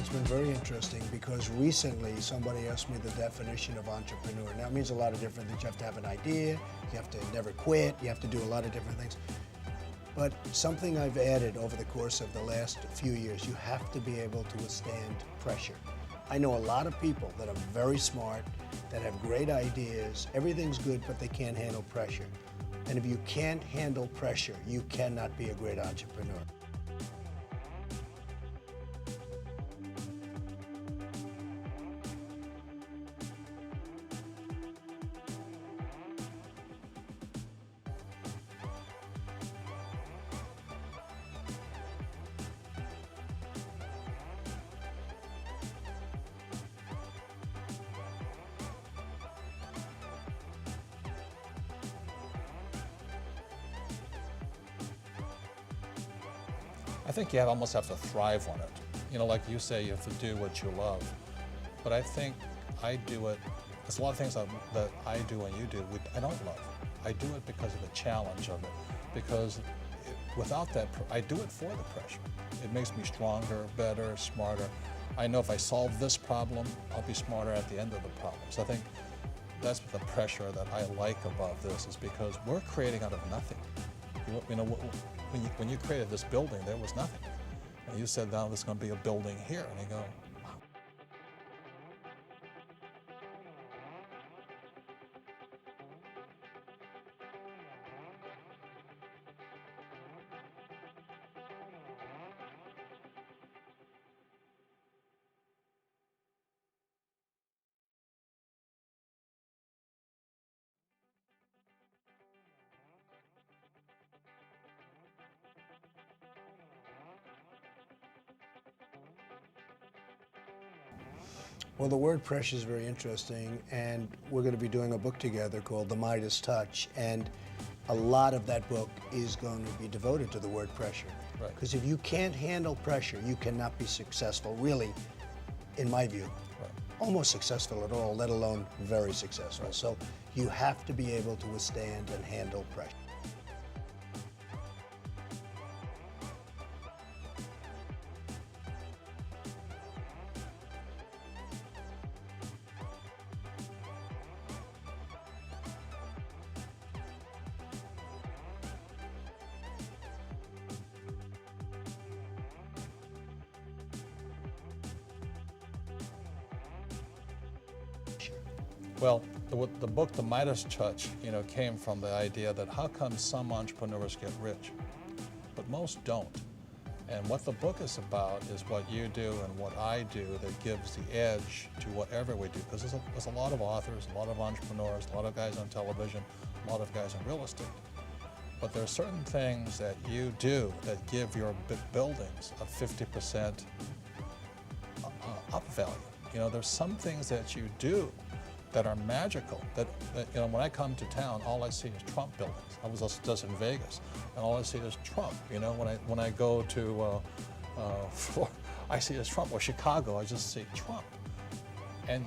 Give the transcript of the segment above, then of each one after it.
it's been very interesting because recently somebody asked me the definition of entrepreneur. Now, it means a lot of different things. You have to have an idea, you have to never quit, you have to do a lot of different things. But something I've added over the course of the last few years, you have to be able to withstand pressure. I know a lot of people that are very smart, that have great ideas, everything's good, but they can't handle pressure. And if you can't handle pressure, you cannot be a great entrepreneur. I think you almost have to thrive on it. You know, like you say, you have to do what you love. But I think I do it, there's a lot of things that I do and you do, I don't love. I do it because of the challenge of it. Because without that, I do it for the pressure. It makes me stronger, better, smarter. I know if I solve this problem, I'll be smarter at the end of the problem. So I think that's the pressure that I like about this, is because we're creating out of nothing. You know, when you created this building, there was nothing. And you said, now there's going to be a building here. And you go, wow. Well, the word pressure is very interesting, and we're going to be doing a book together called The Midas Touch, and a lot of that book is going to be devoted to the word pressure. Right. Because if you can't handle pressure, you cannot be successful, really, in my view. Right. Almost successful at all, let alone very successful. Right. So you have to be able to withstand and handle pressure. Well, the book, The Midas Touch, you know, came from the idea that how come some entrepreneurs get rich, but most don't. And what the book is about is what you do and what I do that gives the edge to whatever we do. Because there's a lot of authors, a lot of entrepreneurs, a lot of guys on television, a lot of guys in real estate. But there are certain things that you do that give your buildings a 50% up value. You know, there's some things that you do that are magical, that you know, when I come to town, all I see is Trump buildings. I was just in Vegas, and all I see is Trump. You know, when I go to I see is Trump, or Chicago, I just see Trump. And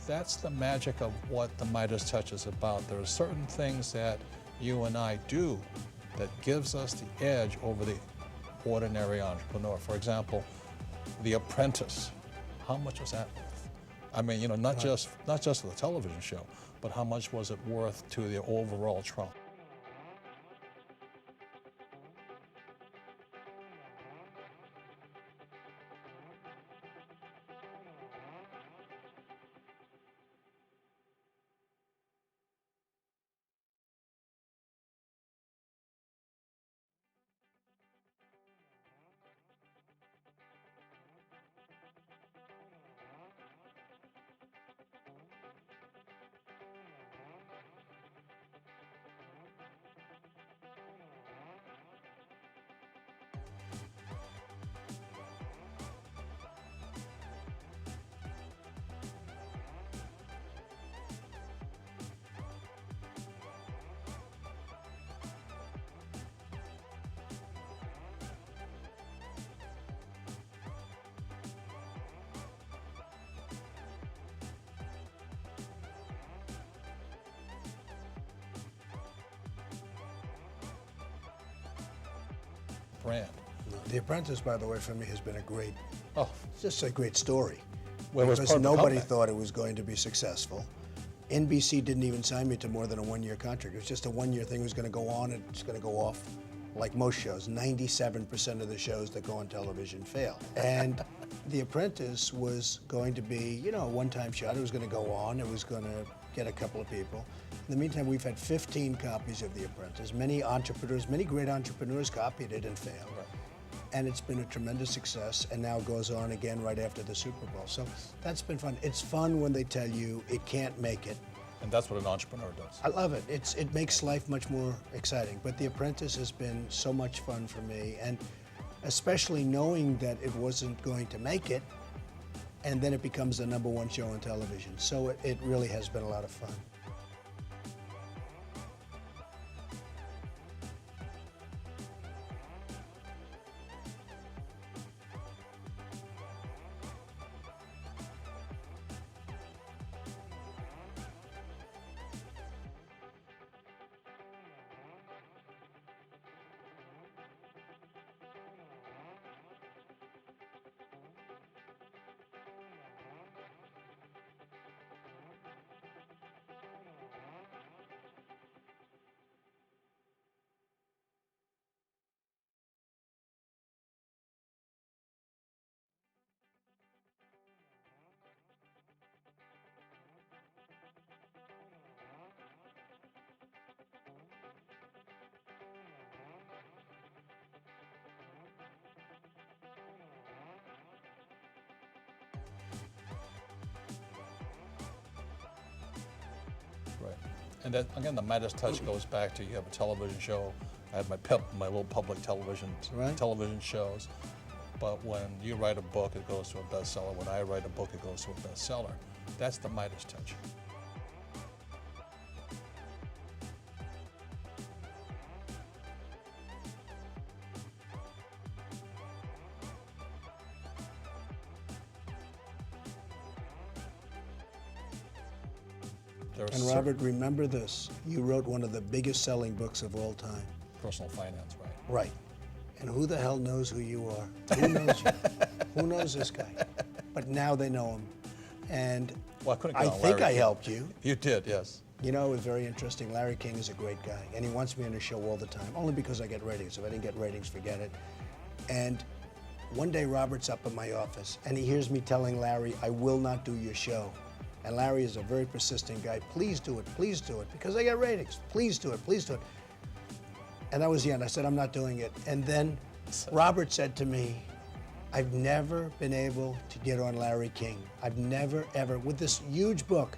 that's the magic of what the Midas Touch is about. There are certain things that you and I do that gives us the edge over the ordinary entrepreneur. For example, The Apprentice. How much was that worth? I mean, you know, not just for the television show, but how much was it worth to the overall Trump? Brand. The Apprentice, by the way, for me has been a great It's just a great story. Well, it was because part of the nobody comeback. thought it was going to be successful. NBC didn't even sign me to more than a one-year contract. It was just a one-year thing. It was going to go on and it's going to go off. Like most shows, 97% of the shows that go on television fail. And The Apprentice was going to be, you know, a one-time shot. It was going to go on. It was going to get a couple of people. In the meantime, we've had 15 copies of The Apprentice. Many entrepreneurs, many great entrepreneurs copied it and failed. Right. And it's been a tremendous success, and now goes on again right after the Super Bowl. So that's been fun. It's fun when they tell you it can't make it. And that's what an entrepreneur does. I love it. It makes life much more exciting. But The Apprentice has been so much fun for me, and especially knowing that it wasn't going to make it, and then it becomes the #1 show on television. So it really has been a lot of fun. Right. And that, again, the Midas touch goes back to, you have a television show. I have my little public television shows. But when you write a book, it goes to a bestseller. When I write a book, it goes to a bestseller. That's the Midas touch. And Robert, remember this. You wrote one of the biggest selling books of all time. Personal finance, right? Right. And who the hell knows who you are? Who knows you? Who knows this guy? But now they know him. And Well, I couldn't I get on think Larry I King. helped you. You did, yes. You know, it was very interesting. Larry King is a great guy, and he wants me on his show all the time, only because I get ratings. If I didn't get ratings, forget it. And one day, Robert's up in my office, and he hears me telling Larry, I will not do your show. And Larry is a very persistent guy. Please do it, because I get ratings. Please do it, please do it. And that was the end. I said, I'm not doing it. And then Robert said to me, I've never been able to get on Larry King. I've never, ever, with this huge book,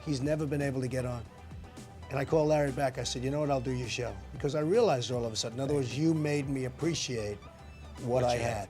he's never been able to get on. And I called Larry back. I said, you know what, I'll do your show. Because I realized all of a sudden, in other words, you made me appreciate what I had.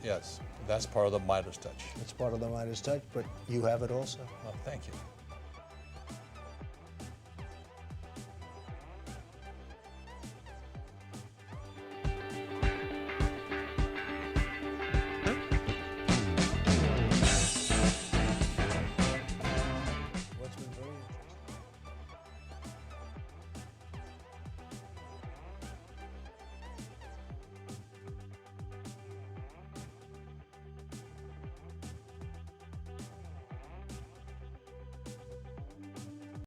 Yes, that's part of the Midas touch. It's part of the Midas touch, but you have it also. Well, thank you.